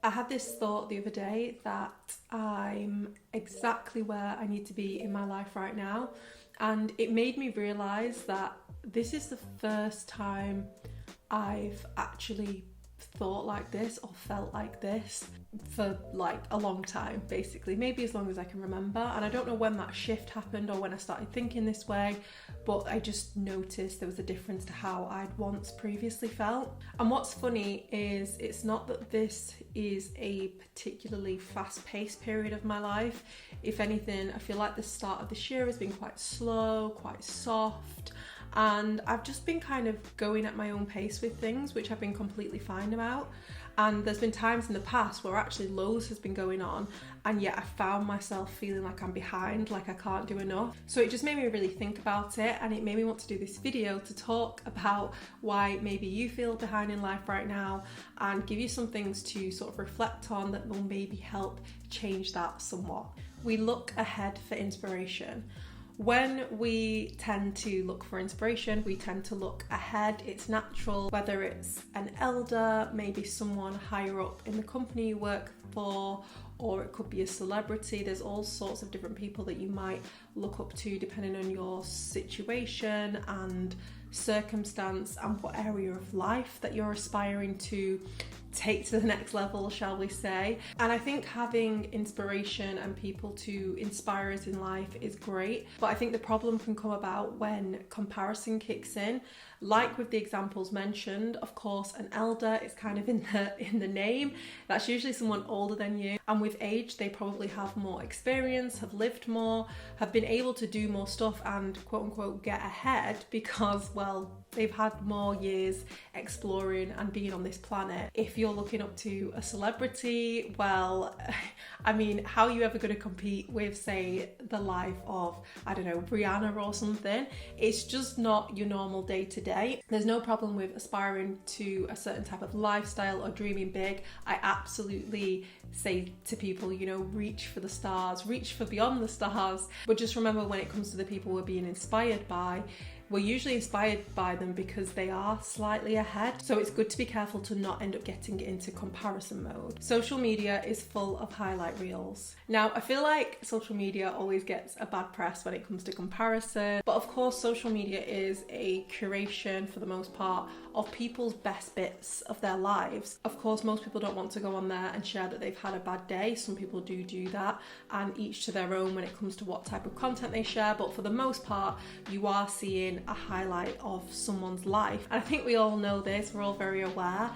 I had this thought the other day that I'm exactly where I need to be in my life right now, and it made me realise that this is the first time I've actually thought like this or felt like this for like a long time, basically, maybe as long as I can remember. And I don't know when that shift happened or when I started thinking this way, but I just noticed there was a difference to how I'd once previously felt. And what's funny is it's not that this is a particularly fast-paced period of my life. If anything, I feel like the start of this year has been quite slow, quite soft, and I've just been kind of going at my own pace with things, which I've been completely fine about. And there's been times in the past where actually loads has been going on, and yet I found myself feeling like I'm behind, like I can't do enough. So it just made me really think about it, and it made me want to do this video to talk about why maybe you feel behind in life right now, and give you some things to sort of reflect on that will maybe help change that somewhat. We look ahead for inspiration. When we tend to look for inspiration, we tend to look ahead. It's natural, whether it's an elder, maybe someone higher up in the company you work for, or it could be a celebrity. There's all sorts of different people that you might look up to depending on your situation and circumstance and what area of life that you're aspiring to take to the next level, shall we say. And I think having inspiration and people to inspire us in life is great, but I think the problem can come about when comparison kicks in. Like with the examples mentioned, of course, an elder is kind of in the name. That's usually someone older than you, and with age they probably have more experience, have lived more, have been able to do more stuff and quote unquote get ahead because, well, they've had more years exploring and being on this planet. If you're looking up to a celebrity, well, I mean, how are you ever going to compete with, say, the life of, I don't know, Rihanna or something? It's just not your normal day to day. There's no problem with aspiring to a certain type of lifestyle or dreaming big. I absolutely say to people, you know, reach for the stars, reach for beyond the stars. But just remember, when it comes to the people we're being inspired by, we're usually inspired by them because they are slightly ahead. So it's good to be careful to not end up getting into comparison mode. Social media is full of highlight reels. Now, I feel like social media always gets a bad press when it comes to comparison, but of course social media is a curation for the most part of people's best bits of their lives. Of course, most people don't want to go on there and share that they've had a bad day. Some people do that, and each to their own when it comes to what type of content they share, but for the most part you are seeing a highlight of someone's life. And I think we all know this, we're all very aware.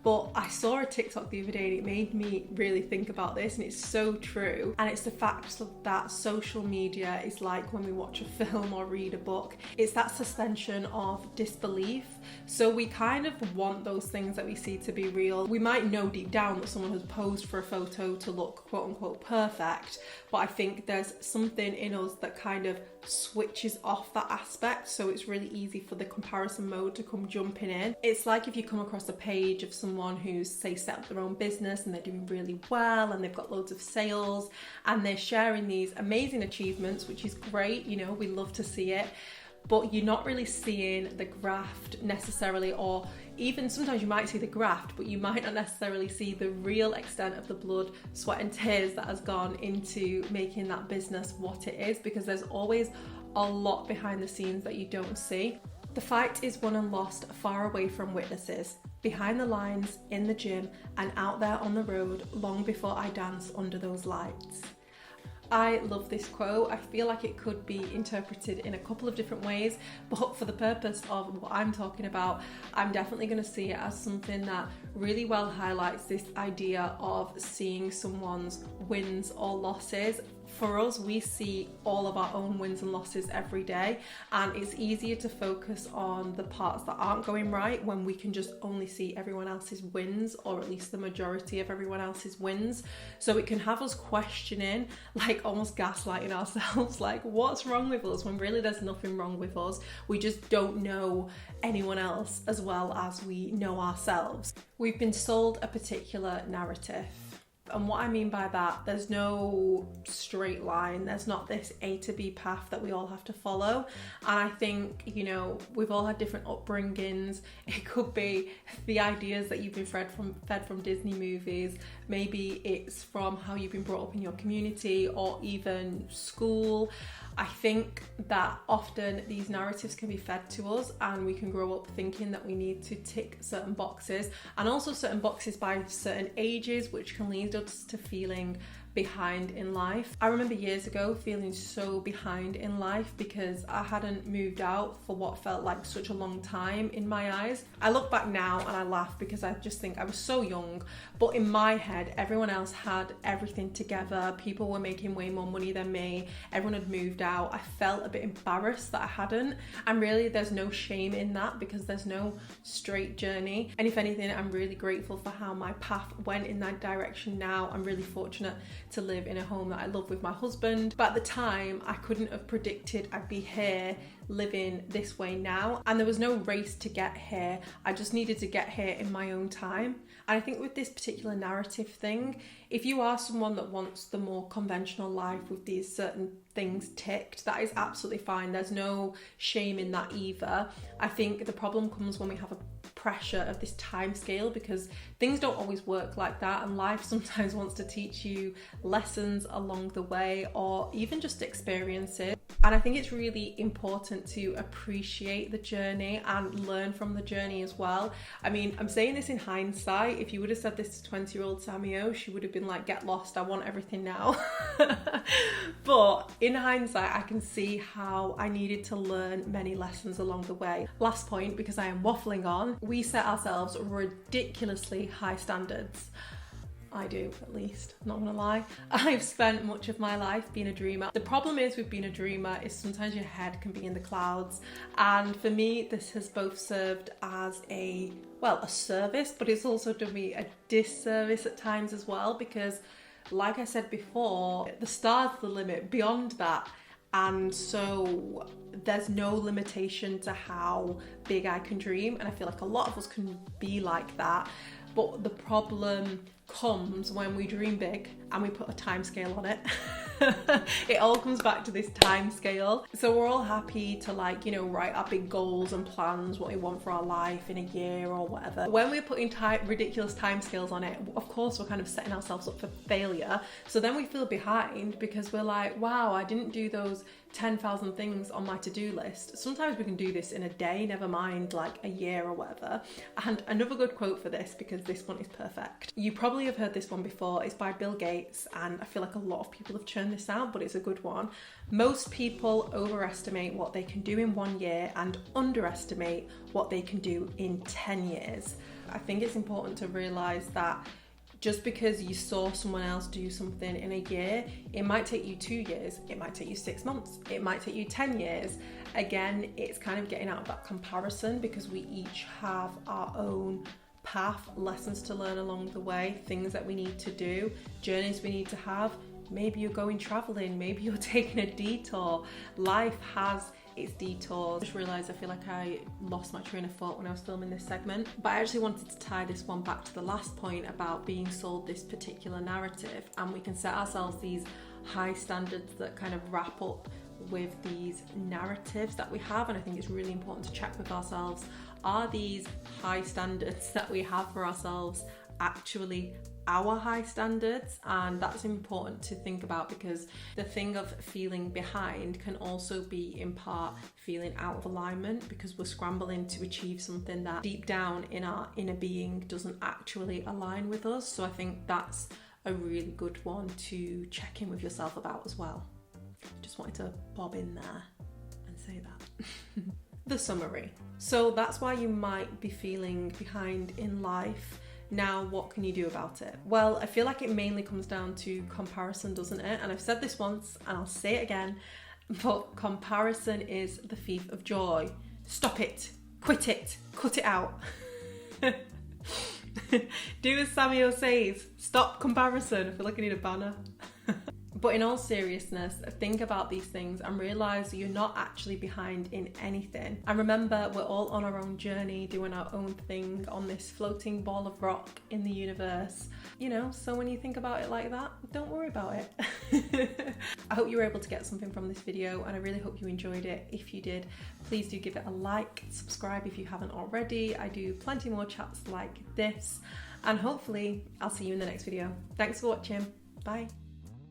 But I saw a TikTok the other day and it made me really think about this, and it's so true. And it's the fact that social media is like when we watch a film or read a book. It's that suspension of disbelief. So we kind of want those things that we see to be real. We might know deep down that someone has posed for a photo to look quote unquote perfect, but I think there's something in us that kind of switches off that aspect, so it's really easy for the comparison mode to come jumping in. It's like if you come across a page of someone who's, say, set up their own business and they're doing really well and they've got loads of sales and they're sharing these amazing achievements, which is great, you know, we love to see it, but you're not really seeing the graft necessarily, or even sometimes you might see the graft, but you might not necessarily see the real extent of the blood, sweat and tears that has gone into making that business what it is, because there's always a lot behind the scenes that you don't see. The fight is won and lost far away from witnesses, behind the lines, in the gym, and out there on the road long before I dance under those lights. I love this quote. I feel like it could be interpreted in a couple of different ways, but for the purpose of what I'm talking about, I'm definitely going to see it as something that really well highlights this idea of seeing someone's wins or losses. For us, we see all of our own wins and losses every day, and it's easier to focus on the parts that aren't going right when we can just only see everyone else's wins, or at least the majority of everyone else's wins. So it can have us questioning, like almost gaslighting ourselves, like what's wrong with us, when really there's nothing wrong with us. We just don't know anyone else as well as we know ourselves. We've been sold a particular narrative. And what I mean by that, there's no straight line. There's not this A to B path that we all have to follow. And I think, you know, we've all had different upbringings. It could be the ideas that you've been fed from Disney movies. Maybe it's from how you've been brought up in your community or even school. I think that often these narratives can be fed to us and we can grow up thinking that we need to tick certain boxes, and also certain boxes by certain ages, which can lead us to feeling behind in life. I remember years ago feeling so behind in life because I hadn't moved out for what felt like such a long time in my eyes. I look back now and I laugh because I just think I was so young, but in my head everyone else had everything together. People were making way more money than me. Everyone had moved out. I felt a bit embarrassed that I hadn't, and really there's no shame in that because there's no straight journey. And if anything, I'm really grateful for how my path went in that direction now. I'm really fortunate to live in a home that I love with my husband, but at the time I couldn't have predicted I'd be here living this way now, and there was no race to get here. I just needed to get here in my own time. And I think with this particular narrative thing, if you are someone that wants the more conventional life with these certain things ticked, that is absolutely fine. There's no shame in that either. I think the problem comes when we have a pressure of this time scale, because things don't always work like that, and life sometimes wants to teach you lessons along the way or even just experiences. And I think it's really important to appreciate the journey and learn from the journey as well. I mean, I'm saying this in hindsight. If you would have said this to 20-year-old Samio, she would have been like, get lost, I want everything now. But in hindsight, I can see how I needed to learn many lessons along the way. Last point, because I am waffling on, we set ourselves ridiculously high standards. I do, at least, not gonna lie. I've spent much of my life being a dreamer. The problem is with being a dreamer is sometimes your head can be in the clouds. And for me, this has both served as a service, but it's also done me a disservice at times as well, because like I said before, the stars are the limit beyond that. And so there's no limitation to how big I can dream. And I feel like a lot of us can be like that. But the problem comes when we dream big and we put a time scale on it. It all comes back to this time scale. So we're all happy to write our big goals and plans, what we want for our life in a year or whatever. When we're putting ridiculous time scales on it, of course we're kind of setting ourselves up for failure. So then we feel behind because we're like, wow, I didn't do those 10,000 things on my to-do list. Sometimes we can do this in a day, never mind like a year or whatever. And another good quote for this, because this one is perfect. You probably have heard this one before. It's by Bill Gates, and I feel like a lot of people have churned this out, but it's a good one. Most people overestimate what they can do in 1 year and underestimate what they can do in 10 years. I think it's important to realize that just because you saw someone else do something in a year, it might take you 2 years, it might take you 6 months, it might take you 10 years. Again, it's kind of getting out of that comparison, because we each have our own path, lessons to learn along the way, things that we need to do, journeys we need to have. Maybe you're going traveling, maybe you're taking a detour. Life has its detours. I just realised I feel like I lost my train of thought when I was filming this segment, but I actually wanted to tie this one back to the last point about being sold this particular narrative, and we can set ourselves these high standards that kind of wrap up with these narratives that we have. And I think it's really important to check with ourselves, are these high standards that we have for ourselves actually our high standards? And that's important to think about, because the thing of feeling behind can also be in part feeling out of alignment, because we're scrambling to achieve something that deep down in our inner being doesn't actually align with us. So I think that's a really good one to check in with yourself about as well. Just wanted to bob in there and say that. The summary. So that's why you might be feeling behind in life. Now, what can you do about it? Well, I feel like it mainly comes down to comparison, doesn't it? And I've said this once and I'll say it again, but comparison is the thief of joy. Stop it, quit it, cut it out. Do as Samio says, stop comparison. I feel like I need a banner. But in all seriousness, think about these things and realise you're not actually behind in anything. And remember, we're all on our own journey, doing our own thing on this floating ball of rock in the universe. You know, so when you think about it like that, don't worry about it. I hope you were able to get something from this video, and I really hope you enjoyed it. If you did, please do give it a like, subscribe if you haven't already. I do plenty more chats like this, and hopefully I'll see you in the next video. Thanks for watching. Bye.